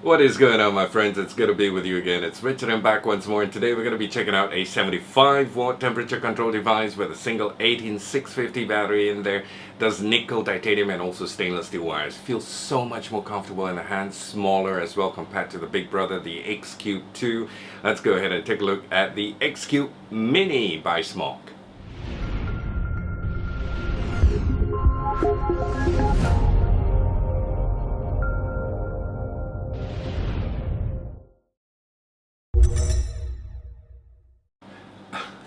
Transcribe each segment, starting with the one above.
What is going on, my friends? It's good to be with you again. It's Richard. I'm back once more, and today we're going to be checking out a 75 watt temperature control device with a single 18650 battery in there. Does nickel, titanium, and also stainless steel wires. Feels so much more comfortable in the hands, smaller as well compared to the big brother, the XCube 2. Let's go ahead and take a look at the XCube Mini by SMOK.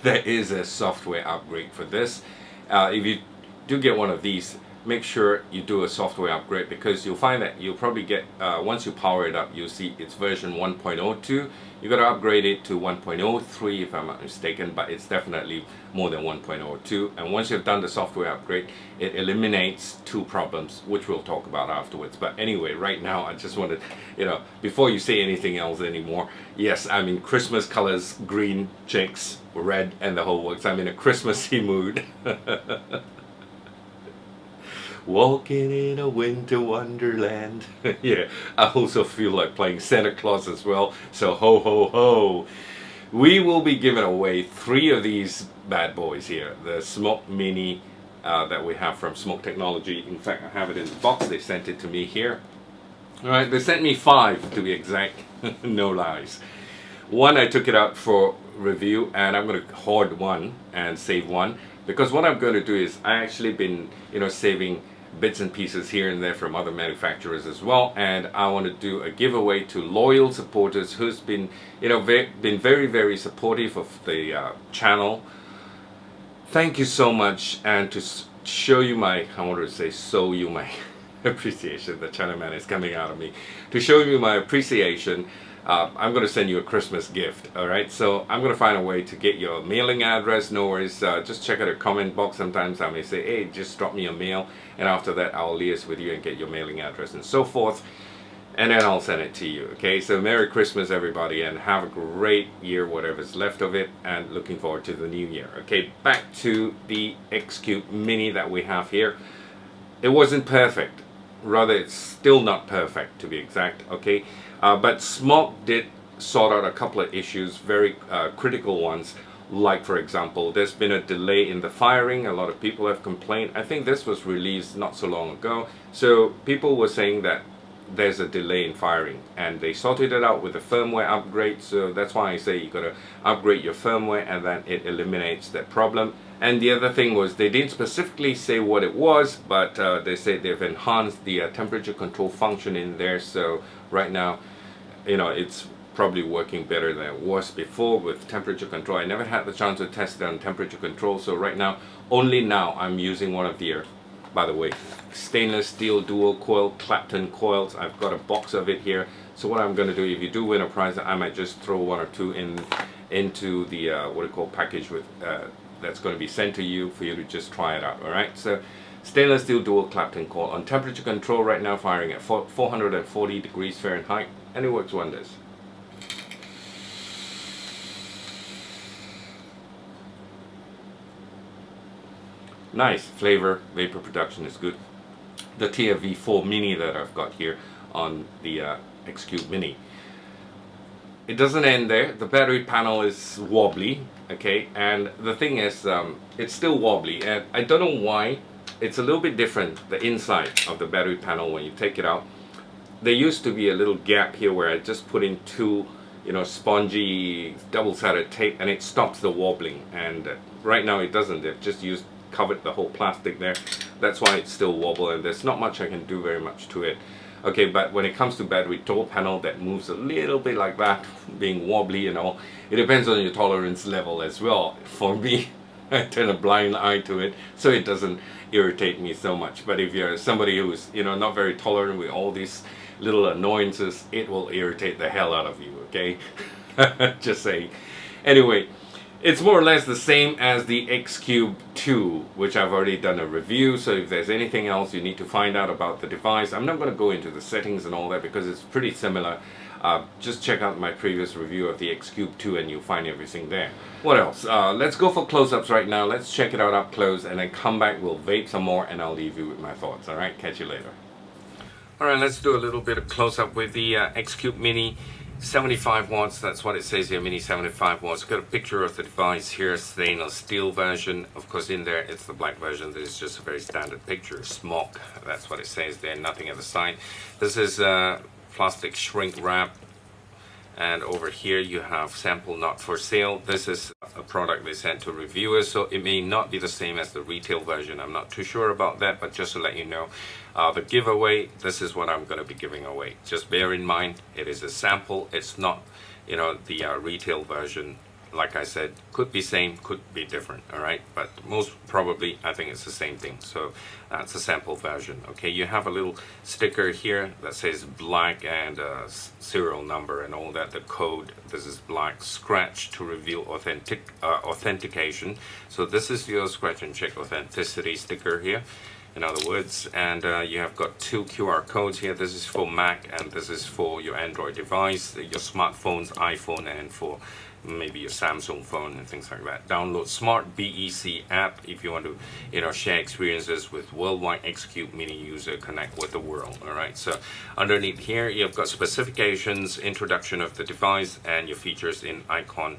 There is a software upgrade for this. If you do get one of these, make sure you do a software upgrade, because you'll find that you'll probably get, once you power it up, you'll see it's version 1.02. You got to upgrade it to 1.03 if I'm not mistaken, but it's definitely more than 1.02. And once you've done the software upgrade, it eliminates two problems, which we'll talk about afterwards. But anyway, right now I just wanted, before you say anything else anymore, yes, I'm in Christmas colors, green, checks, red, and the whole works. I'm in a Christmassy mood. Walking in a winter wonderland. Yeah, I also feel like playing Santa Claus as well. So ho ho ho. We will be giving away 3 of these bad boys here. The SMOK Mini that we have from SMOK Technology. In fact, I have it in the box. They sent it to me here. Alright, they sent me 5 to be exact. No lies. One, I took it out for review, and I'm going to hoard one and save one. Because what I'm going to do is, I actually been, saving bits and pieces here and there from other manufacturers as well, and I want to do a giveaway to loyal supporters who's been, been very supportive of the channel. Thank you so much, and to show you my, my appreciation. The channel man is coming out of me. To show you my appreciation, I'm going to send you a Christmas gift. Alright, so I'm going to find a way to get your mailing address. No worries, just check out a comment box. Sometimes I may say, hey, just drop me a mail, and after that I'll liaise with you and get your mailing address and so forth, and then I'll send it to you. Okay, so Merry Christmas everybody, and have a great year, whatever's left of it, and looking forward to the new year. Okay, back to the XCube Mini that we have here. It wasn't perfect, rather it's still not perfect to be exact. Okay, but SMOK did sort out a couple of issues, very critical ones, like for example, there's been a delay in the firing. A lot of people have complained. I think this was released not so long ago, so people were saying that there's a delay in firing, and they sorted it out with a firmware upgrade. So that's why I say you gotta upgrade your firmware, and then it eliminates that problem. And the other thing was, they didn't specifically say what it was, but they say they've enhanced the temperature control function in there. So right now, it's probably working better than it was before with temperature control. I never had the chance to test it on temperature control, so right now, only now, I'm using one of the, by the way, stainless steel dual coil Clapton coils. I've got a box of it here. So what I'm going to do, if you do win a prize, I might just throw 1 or 2 into the package with that's going to be sent to you for you to just try it out. Alright, so stainless steel dual Clapton coil on temperature control right now, firing at 440 degrees Fahrenheit, and it works wonders. Nice flavor, vapor production is good. The TFV4 Mini that I've got here on the XCube Mini, it doesn't end there. The battery panel is wobbly, okay, and the thing is, it's still wobbly, and I don't know why. It's a little bit different, the inside of the battery panel. When you take it out, there used to be a little gap here where I just put in 2 spongy double-sided tape, and it stops the wobbling, and right now it doesn't. They've just covered the whole plastic there. That's why it's still wobble, and there's not much I can do very much to it. Okay, but when it comes to battery door panel that moves a little bit like that, being wobbly and all, it depends on your tolerance level as well. For me, I turn a blind eye to it, so it doesn't irritate me so much. But if you're somebody who's not very tolerant with all these little annoyances, it will irritate the hell out of you. Okay, just saying. Anyway, it's more or less the same as the XCube 2, which I've already done a review. So if there's anything else you need to find out about the device, I'm not going to go into the settings and all that, because it's pretty similar. Just check out my previous review of the XCube 2 and you'll find everything there. What else? Let's go for close-ups right now. Let's check it out up close, and then come back, we'll vape some more, and I'll leave you with my thoughts. Alright, catch you later. Alright, let's do a little bit of close-up with the XCube Mini 75 watts. That's what it says here, Mini 75 watts. Got a picture of the device here, stainless steel version. Of course, in there it's the black version. This is just a very standard picture. SMOK, that's what it says there, nothing at the side. This is plastic shrink wrap. And over here you have sample not for sale. This is a product they sent to reviewers, so it may not be the same as the retail version. I'm not too sure about that, but just to let you know, the giveaway, this is what I'm going to be giving away. Just bear in mind, it is a sample. It's not, the retail version. Like I said, could be same, could be different, all right? But most probably, I think it's the same thing. So that's a sample version, okay? You have a little sticker here that says black and serial number and all that, the code. This is black, scratch to reveal authentication. So this is your scratch and check authenticity sticker here, in other words. And you have got two QR codes here. This is for Mac and this is for your Android device, your smartphones, iPhone, and for maybe your Samsung phone and things like that. Download Smart BEC app if you want to share experiences with worldwide XCube Mini user, connect with the world. All right, so underneath here you've got specifications, introduction of the device, and your features in icon,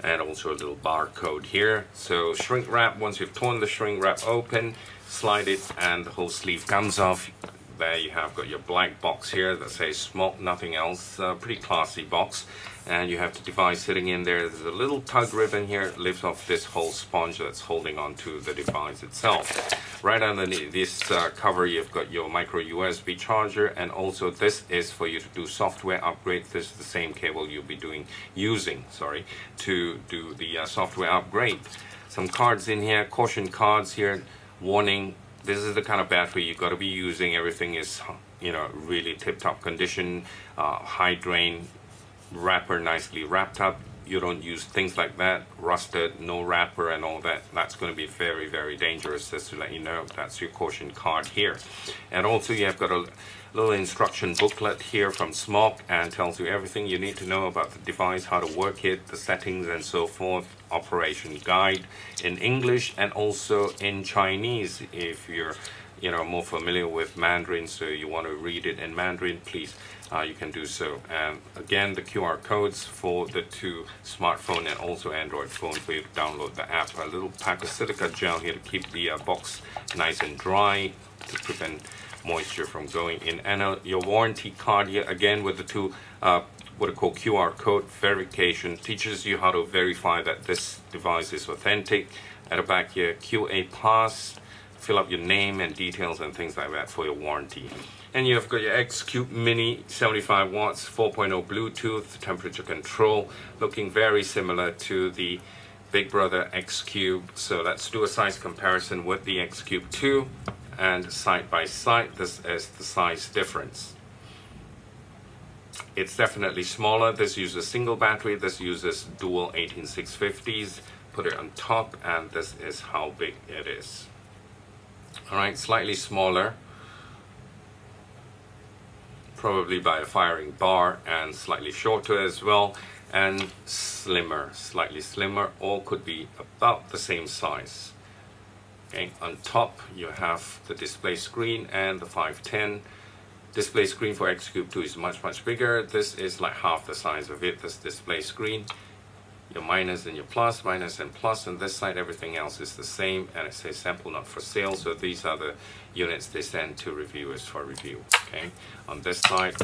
and also a little barcode here. So shrink wrap, once you've torn the shrink wrap open, slide it and the whole sleeve comes off. There you have got your black box here that says SMOK, nothing else. Pretty classy box. And you have the device sitting in there. There's a little tug ribbon here. It lifts off this whole sponge that's holding onto the device itself. Right underneath this cover, you've got your micro USB charger, and also this is for you to do software upgrade. This is the same cable you'll be using to do the software upgrade. Some cards in here, caution cards here, warning. This is the kind of battery you've got to be using. Everything is, really tip-top condition, high drain, wrapper nicely wrapped up. You don't use things like that, rusted, no wrapper and all that. That's going to be very, very dangerous, just to let you know. That's your caution card here. And also you have got a little instruction booklet here from SMOK, and tells you everything you need to know about the device, how to work it, the settings and so forth. Operation guide in English and also in Chinese. If you're more familiar with Mandarin, so you want to read it in Mandarin, please you can do so. And again, the QR codes for the two smartphone and also Android phones for you to download the app. A little pack of silica gel here to keep the box nice and dry, to prevent moisture from going in. And your warranty card here again with the two what I call QR code verification, teaches you how to verify that this device is authentic. At the back here, QA pass, fill up your name and details and things like that for your warranty. And you've got your XCube Mini 75 watts, 4.0 Bluetooth, temperature control, looking very similar to the Big Brother XCube. So let's do a size comparison with the XCube 2, and side by side, this is the size difference. It's definitely smaller. This uses single battery, this uses dual 18650s. Put it on top, and this is how big it is. Alright, slightly smaller, probably by a firing bar, and slightly shorter as well, and slimmer, slightly slimmer. All could be about the same size. Okay, on top you have the display screen and the 510. Display screen for XCube 2 is much bigger. This is like half the size of it, this display screen. Your minus and your plus, minus and plus, and this side everything else is the same, and it says sample not for sale. So these are the units they send to reviewers for review. Okay, on this side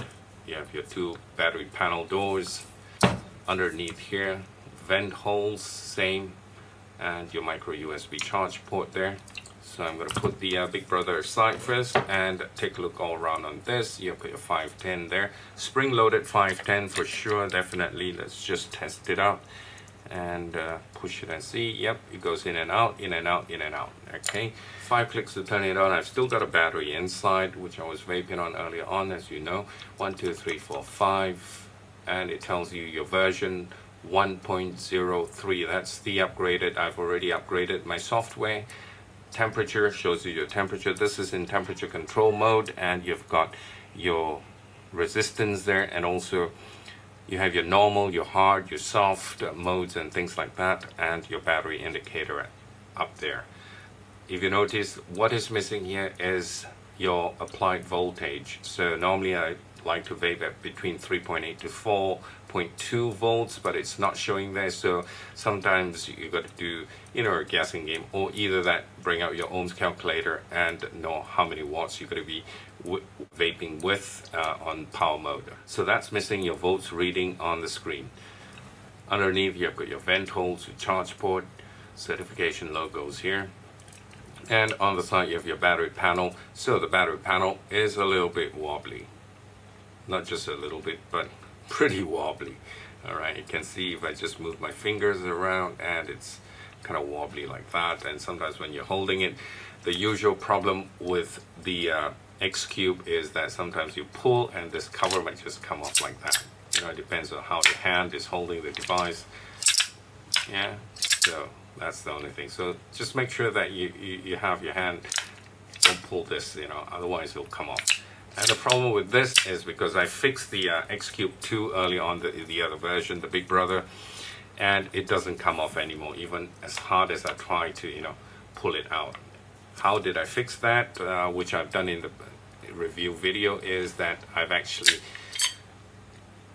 you have your two battery panel doors. Underneath here, vent holes, same, and your micro USB charge port there. So I'm going to put the Big Brother aside first and take a look all around on this. You've got your 510 there, spring loaded 510 for sure, definitely. Let's just test it out and push it and see. Yep, it goes in and out, in and out, in and out. Okay, 5 clicks to turn it on. I've still got a battery inside, which I was vaping on earlier on, as you know. 1 2 3 4 5, and it tells you your version 1.03. that's the upgraded. I've already upgraded my software. Temperature shows you your temperature. This is in temperature control mode, and you've got your resistance there, and also you have your normal, your hard, your soft modes and things like that, and your battery indicator up there. If you notice, what is missing here is your applied voltage. So normally I like to vape at between 3.8 to 4.2 volts, but it's not showing there. So sometimes you got to do, you know, a guessing game, or either that, bring out your ohms calculator and know how many watts you're going to be vaping with on power mode. So that's missing your volts reading on the screen. Underneath you've got your vent holes, your charge port, certification logos here. And on the side you have your battery panel. So the battery panel is a little bit wobbly. Not just a little bit, but pretty wobbly. Alright, you can see if I just move my fingers around and it's kind of wobbly like that. And sometimes when you're holding it, the usual problem with the XCube is that sometimes you pull and this cover might just come off like that. You know, it depends on how the hand is holding the device. Yeah, so that's the only thing. So just make sure that you have your hand, don't pull this, you know, otherwise it'll come off. And the problem with this is because I fixed the XCube 2 early on, the other version, the big brother, and it doesn't come off anymore, even as hard as I try to, you know, pull it out. How did I fix that? Which I've done in the review video, is that I've actually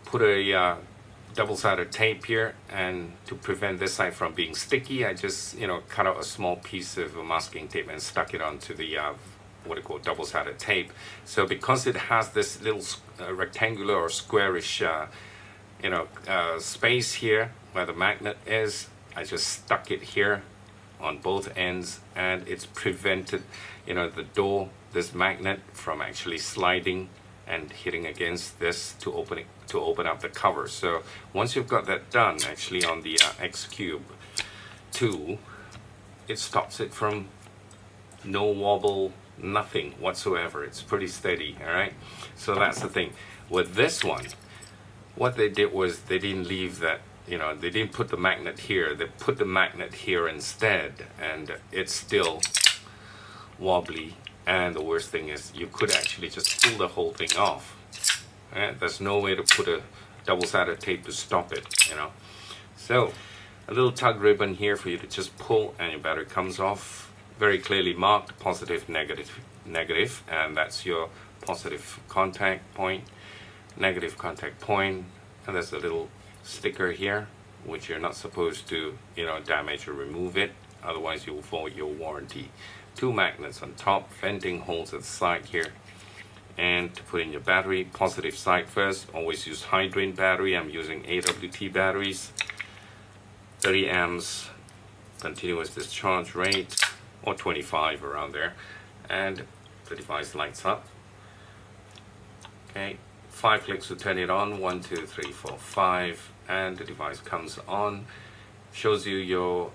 put a double-sided tape here, and to prevent this side from being sticky, I just, you know, cut out a small piece of masking tape and stuck it onto the what I call double-sided tape. So because it has this little rectangular or squarish you know, space here where the magnet is, I just stuck it here on both ends, and it's prevented, you know, the door, this magnet, from actually sliding and hitting against this to open up the cover. So once you've got that done, actually on the XCube 2, it stops it from no wobble, nothing whatsoever. It's pretty steady. All right, so that's the thing with this one. What they did was they didn't leave that, you know, they didn't put the magnet here, they put the magnet here instead, and it's still wobbly. And the worst thing is you could actually just pull the whole thing off. Right? There's no way to put a double-sided tape to stop it, you know. So a little tug ribbon here for you to just pull, and your battery comes off. Very clearly marked, positive, negative, negative, and that's your positive contact point, negative contact point, and there's a little sticker here which you're not supposed to, you know, damage or remove it, otherwise you will void your warranty. 2 magnets on top, venting holes at the side here, and to put in your battery, positive side first. Always use high drain battery. I'm using AWT batteries, 30 amps continuous discharge rate, or 25 around there, and the device lights up. Okay, 5 clicks to turn it on, 1 2 3 4 5, and the device comes on, shows you your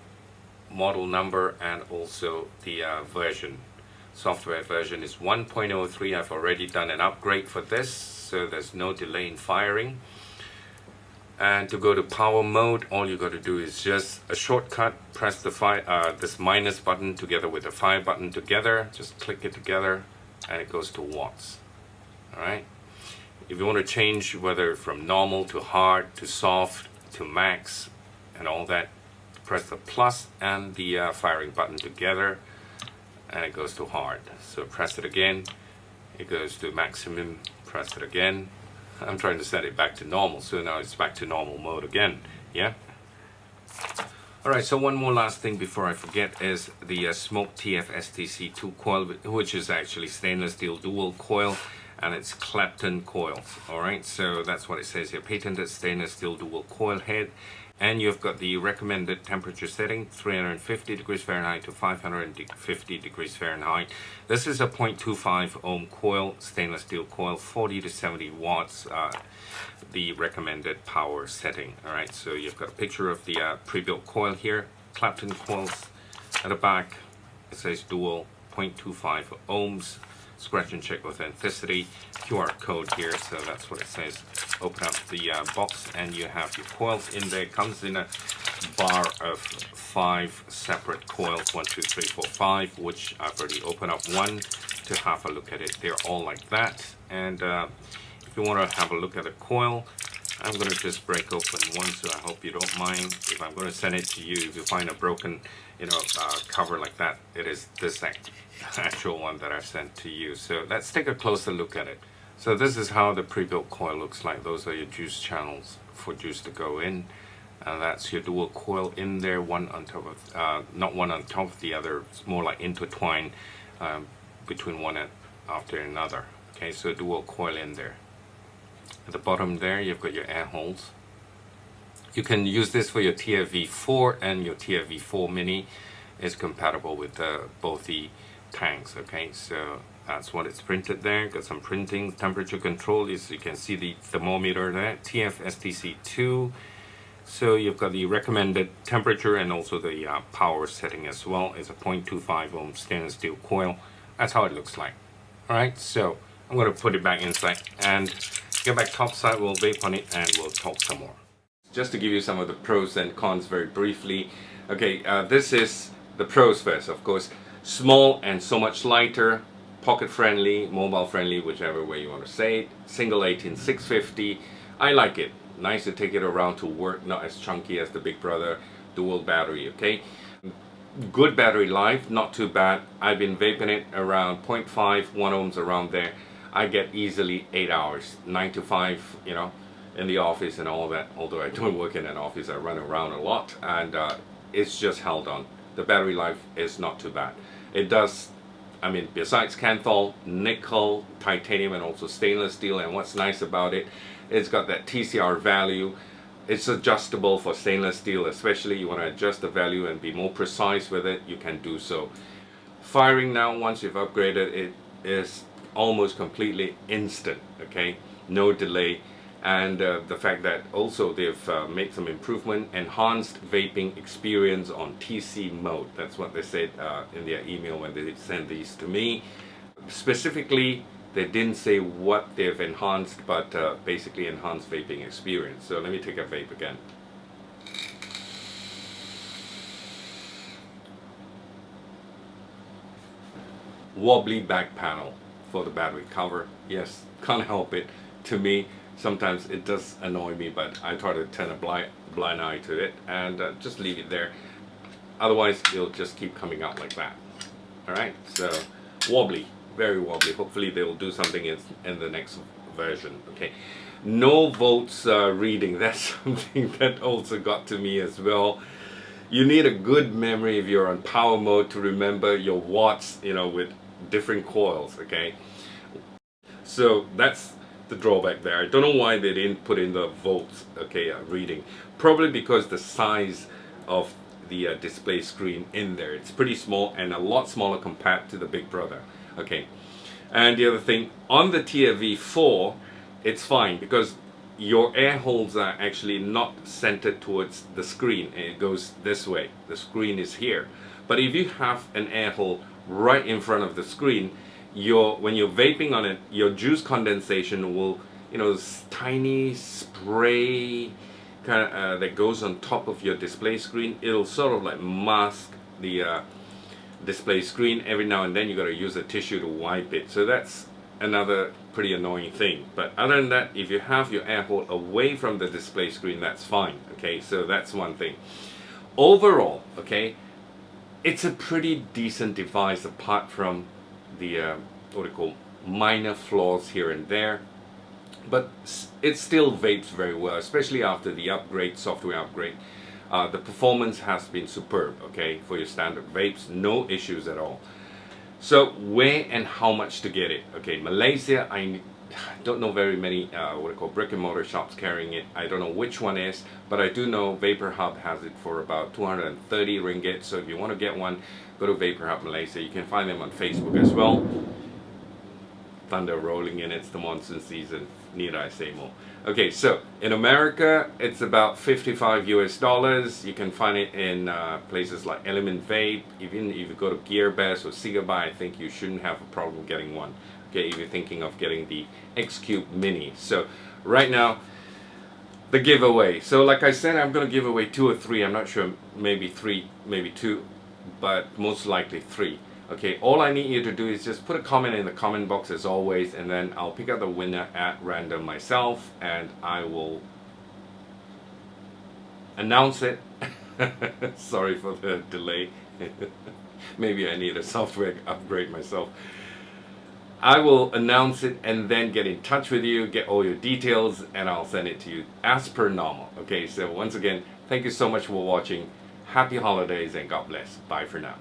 model number and also the version. Software version is 1.03. I've already done an upgrade for this, so there's no delay in firing. And to go to power mode, all you got to do is just a shortcut, press the this minus button together with the fire button together, just click it together and it goes to watts. Alright, if you want to change whether from normal to hard to soft to max and all that, press the plus and the firing button together and it goes to hard. So press it again, it goes to maximum, press it again. I'm trying to set it back to normal, so now it's back to normal mode again. Yeah. Alright, so one more last thing before I forget is the SMOK TF-STC2 coil, which is actually stainless steel dual coil, and it's Clapton coils. Alright, so that's what it says here, patented stainless steel dual coil head. And you've got the recommended temperature setting, 350 degrees Fahrenheit to 550 degrees Fahrenheit. This is a 0.25 ohm coil, stainless steel coil, 40 to 70 watts, the recommended power setting. Alright, so you've got a picture of the pre-built coil here, Clapton coils. At the back, it says dual, 0.25 ohms, scratch and check authenticity, QR code here, so that's what it says. Open up the box and you have your coils in there. It comes in a bar of 5 separate coils, 1 2 3 4 5, which I've already opened up one to have a look at it. They're all like that. And if you want to have a look at a coil, I'm going to just break open one, so I hope you don't mind if I'm going to send it to you. If you find a broken, cover like that, it is this actual one that I've sent to you. So let's take a closer look at it. So this is how the pre-built coil looks like. Those are your juice channels for juice to go in. And that's your dual coil in there, one on top of, not one on top of the other. It's more like intertwined between one and after another. Okay, so dual coil in there. At the bottom there, you've got your air holes. You can use this for your TFV4 and your TFV4 Mini. It's compatible with both the tanks. Okay, so that's what it's printed there. Got some printing, temperature control. As you can see the thermometer there, TFSTC2. So you've got the recommended temperature and also the power setting as well. It's a 0.25 ohm stainless steel coil. That's how it looks like. Alright, so I'm going to put it back inside and get back topside. We'll vape on it and we'll talk some more. Just to give you some of the pros and cons very briefly. Okay, this is the pros first, of course. Small and so much lighter, pocket friendly, mobile friendly, whichever way you want to say it. Single 18650. I like it. Nice to take it around to work, not as chunky as the Big Brother dual battery. Okay, good battery life, not too bad. I've been vaping it around 0.5, 1 ohms around there. I get easily 8 hours, 9 to 5, in the office and all that. Although I don't work in an office, I run around a lot, and it's just held on. The battery life is not too bad. It does, besides Kanthal, nickel, titanium, and also stainless steel. And what's nice about it, it's got that TCR value. It's adjustable for stainless steel, especially you want to adjust the value and be more precise with it, you can do so. Firing now, once you've upgraded, it is almost completely instant. Okay, no delay. And the fact that also they've made some improvement, enhanced vaping experience on TC mode. That's what they said in their email when they sent these to me. Specifically, they didn't say what they've enhanced, but basically enhanced vaping experience. So let me take a vape again. Wobbly back panel for the battery cover. Yes, can't help it. To me, sometimes it does annoy me, but I try to turn a blind eye to it and just leave it there. Otherwise, it'll just keep coming out like that. Alright, so wobbly. Very wobbly. Hopefully they will do something in the next version. Okay, no volts reading. That's something that also got to me as well. You need a good memory if you're on power mode to remember your watts, with different coils. Okay, so that's the drawback there. I don't know why they didn't put in the volts reading. Probably because the size of the display screen in there, it's pretty small and a lot smaller compared to the Big Brother. Okay, and the other thing, on the TFV4, it's fine because your air holes are actually not centered towards the screen. It goes this way. The screen is here. But if you have an air hole right in front of the screen, when you're vaping on it, your juice condensation will, this tiny spray kind of that goes on top of your display screen. It'll sort of like mask the display screen. Every now and then you got to use a tissue to wipe it. So that's another pretty annoying thing. But other than that, if you have your air hole away from the display screen, that's fine. Okay, so that's one thing. Overall, okay, it's a pretty decent device apart from the minor flaws here and there. But it still vapes very well, especially after the upgrade, software upgrade. The performance has been superb, okay, for your standard vapes, no issues at all. So where and how much to get it? Okay, Malaysia, I don't know very many brick and mortar shops carrying it. I don't know which one is, but I do know Vapor Hub has it for about 230 ringgit. So if you want to get one, go to Vapor Hub Malaysia. You can find them on Facebook as well. Thunder rolling in, it's the monsoon season, need I say more. Okay, so in America it's about $55 US. You can find it in places like Element Vape. Even if you go to Gearbest or Cigarbuy, I think you shouldn't have a problem getting one. Okay, if you're thinking of getting the XCube Mini. So right now, the giveaway. So like I said, I'm going to give away 2 or 3. I'm not sure, maybe 3, maybe 2, but most likely 3. Okay, all I need you to do is just put a comment in the comment box as always, and then I'll pick out the winner at random myself, and I will announce it. Sorry for the delay. Maybe I need a software upgrade myself. I will announce it and then get in touch with you, get all your details, and I'll send it to you as per normal. Okay, so once again, thank you so much for watching. Happy holidays and God bless. Bye for now.